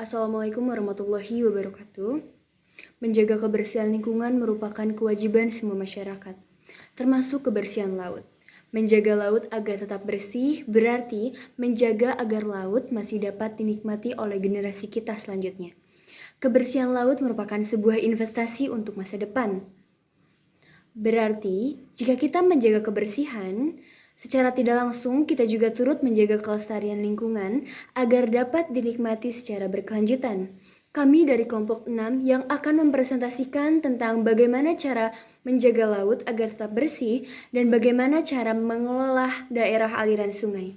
Assalamualaikum warahmatullahi wabarakatuh. Menjaga kebersihan lingkungan merupakan kewajiban semua masyarakat, termasuk kebersihan laut. Menjaga laut agar tetap bersih berarti menjaga agar laut masih dapat dinikmati oleh generasi kita selanjutnya. Kebersihan laut merupakan sebuah investasi untuk masa depan. Berarti, jika kita menjaga kebersihan, secara tidak langsung kita juga turut menjaga kelestarian lingkungan agar dapat dinikmati secara berkelanjutan. Kami dari kelompok 6 yang akan mempresentasikan tentang bagaimana cara menjaga laut agar tetap bersih dan bagaimana cara mengelola daerah aliran sungai.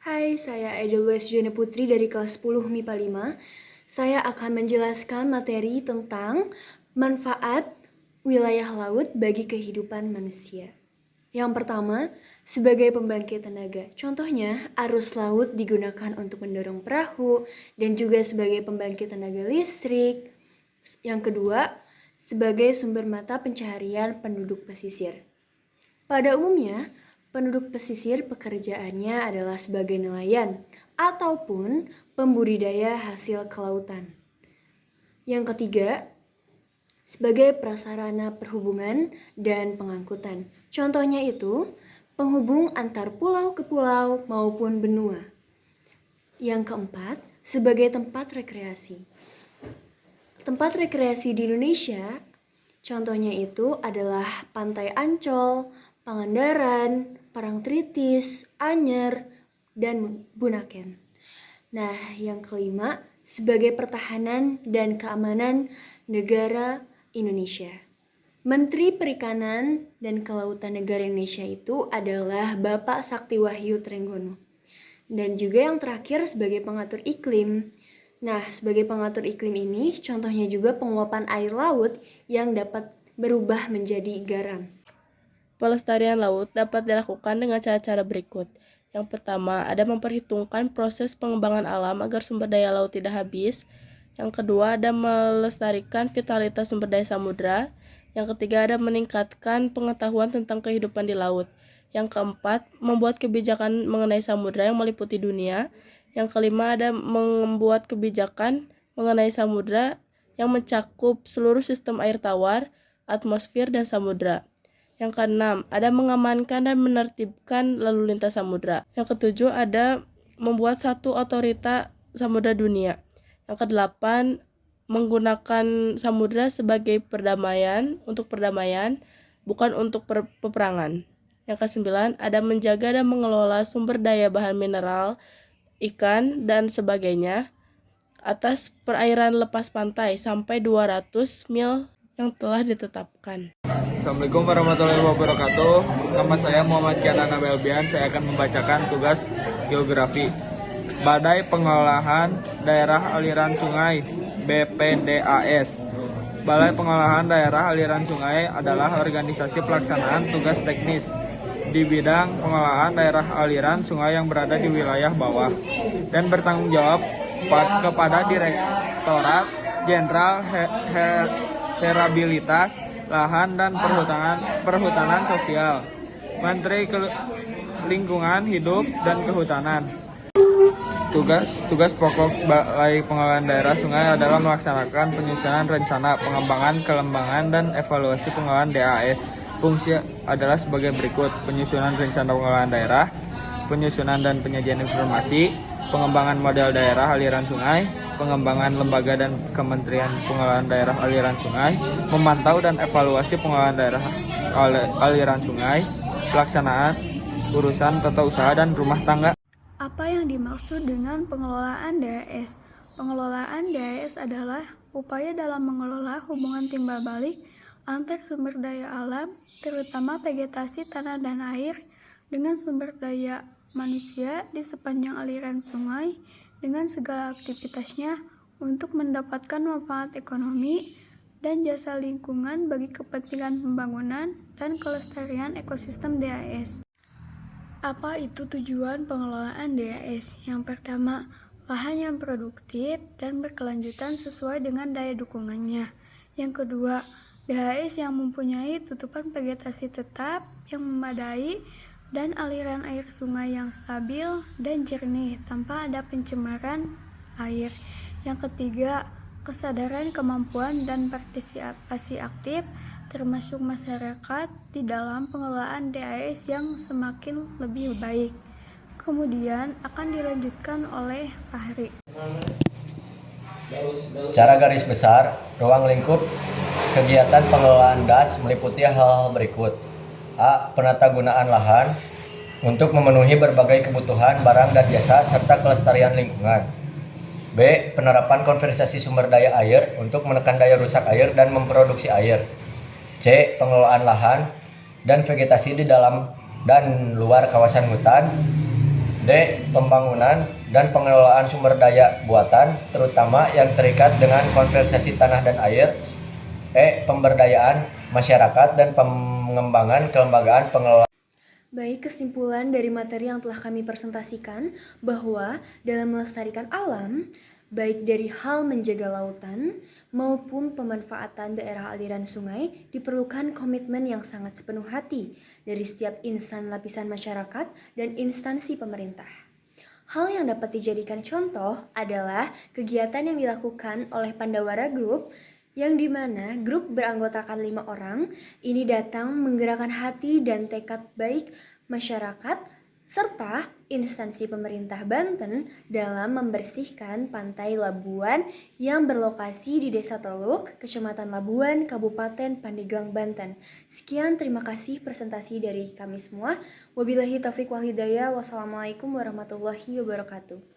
Hai, saya Edelweiss Jana Putri dari kelas 10 MIPA 5. Saya akan menjelaskan materi tentang manfaat wilayah laut bagi kehidupan manusia. Yang pertama, sebagai pembangkit tenaga. Contohnya, arus laut digunakan untuk mendorong perahu dan juga sebagai pembangkit tenaga listrik. Yang kedua, sebagai sumber mata pencaharian penduduk pesisir. Pada umumnya, penduduk pesisir pekerjaannya adalah sebagai nelayan ataupun pembudidaya hasil kelautan. Yang ketiga, sebagai prasarana perhubungan dan pengangkutan. Contohnya itu, penghubung antar pulau ke pulau maupun benua. Yang keempat, sebagai tempat rekreasi. Tempat rekreasi di Indonesia, contohnya itu adalah Pantai Ancol, Pangandaran, Parangtritis, Anyer, dan Bunaken. Nah, yang kelima, sebagai pertahanan dan keamanan negara Indonesia. Menteri Perikanan dan Kelautan Negara Indonesia itu adalah Bapak Sakti Wahyu Trenggono. Dan juga yang terakhir sebagai pengatur iklim. Nah, sebagai pengatur iklim ini, contohnya juga penguapan air laut yang dapat berubah menjadi garam. Pelestarian laut dapat dilakukan dengan cara-cara berikut. Yang pertama, ada memperhitungkan proses pengembangan alam agar sumber daya laut tidak habis. Yang kedua, ada melestarikan vitalitas sumber daya samudra. Yang ketiga, ada meningkatkan pengetahuan tentang kehidupan di laut. Yang keempat, membuat kebijakan mengenai samudra yang meliputi dunia. Yang kelima, ada membuat kebijakan mengenai samudra yang mencakup seluruh sistem air tawar, atmosfer, dan samudra. Yang keenam, ada mengamankan dan menertibkan lalu lintas samudra. Yang ketujuh, ada membuat satu otorita samudra dunia. Yang kedelapan, menggunakan samudra sebagai untuk perdamaian, bukan untuk peperangan. Yang kesembilan, ada menjaga dan mengelola sumber daya bahan mineral, ikan, dan sebagainya atas perairan lepas pantai sampai 200 mil yang telah ditetapkan. Assalamualaikum warahmatullahi wabarakatuh. Nama saya Muhammad Kiana Belbian. Saya akan membacakan tugas geografi. Badai Pengolahan Daerah Aliran Sungai BPDAS. Balai Pengolahan Daerah Aliran Sungai adalah organisasi pelaksanaan tugas teknis di bidang pengolahan daerah aliran sungai yang berada di wilayah bawah dan bertanggung jawab kepada Direktorat Jenderal Herabilitas Lahan dan Perhutanan Sosial, Menteri Lingkungan Hidup dan Kehutanan. Tugas pokok Balai Pengolahan Daerah Sungai adalah melaksanakan penyusunan rencana pengembangan, kelembangan, dan evaluasi pengolahan DAS. Fungsi adalah sebagai berikut: penyusunan rencana pengolahan daerah, penyusunan dan penyajian informasi, pengembangan model daerah aliran sungai, pengembangan lembaga dan kementerian pengolahan daerah aliran sungai, memantau dan evaluasi pengolahan daerah aliran sungai, pelaksanaan urusan tata usaha dan rumah tangga. Apa yang dimaksud dengan pengelolaan DAS? Pengelolaan DAS adalah upaya dalam mengelola hubungan timbal balik antar sumber daya alam, terutama vegetasi, tanah, dan air, dengan sumber daya manusia di sepanjang aliran sungai dengan segala aktivitasnya untuk mendapatkan manfaat ekonomi dan jasa lingkungan bagi kepentingan pembangunan dan kelestarian ekosistem DAS. Apa itu tujuan pengelolaan DAS? Yang pertama, lahan yang produktif dan berkelanjutan sesuai dengan daya dukungannya. Yang kedua, DAS yang mempunyai tutupan vegetasi tetap yang memadai dan aliran air sungai yang stabil dan jernih tanpa ada pencemaran air. Yang ketiga, kesadaran, kemampuan, dan partisipasi aktif termasuk masyarakat di dalam pengelolaan DAS yang semakin lebih baik. Kemudian akan dilanjutkan oleh Fahri. Secara garis besar, ruang lingkup kegiatan pengelolaan DAS meliputi hal-hal berikut. A. Penatagunaan lahan untuk memenuhi berbagai kebutuhan barang dan jasa serta kelestarian lingkungan. B. Penerapan konservasi sumber daya air untuk menekan daya rusak air dan memproduksi air. C. Pengelolaan lahan dan vegetasi di dalam dan luar kawasan hutan. D. Pembangunan dan pengelolaan sumber daya buatan, terutama yang terikat dengan konservasi tanah dan air. E. Pemberdayaan masyarakat dan pengembangan kelembagaan pengelolaan. Baik, kesimpulan dari materi yang telah kami presentasikan bahwa dalam melestarikan alam, baik dari hal menjaga lautan maupun pemanfaatan daerah aliran sungai, diperlukan komitmen yang sangat sepenuh hati dari setiap insan lapisan masyarakat dan instansi pemerintah. Hal yang dapat dijadikan contoh adalah kegiatan yang dilakukan oleh Pandawara Group, yang dimana grup beranggotakan 5 orang ini datang menggerakkan hati dan tekad baik masyarakat serta instansi pemerintah Banten dalam membersihkan pantai Labuan yang berlokasi di Desa Teluk, Kecamatan Labuan, Kabupaten Pandeglang, Banten. Sekian, terima kasih presentasi dari kami semua. Wabillahi taufiq wal hidayah. Wassalamualaikum warahmatullahi wabarakatuh.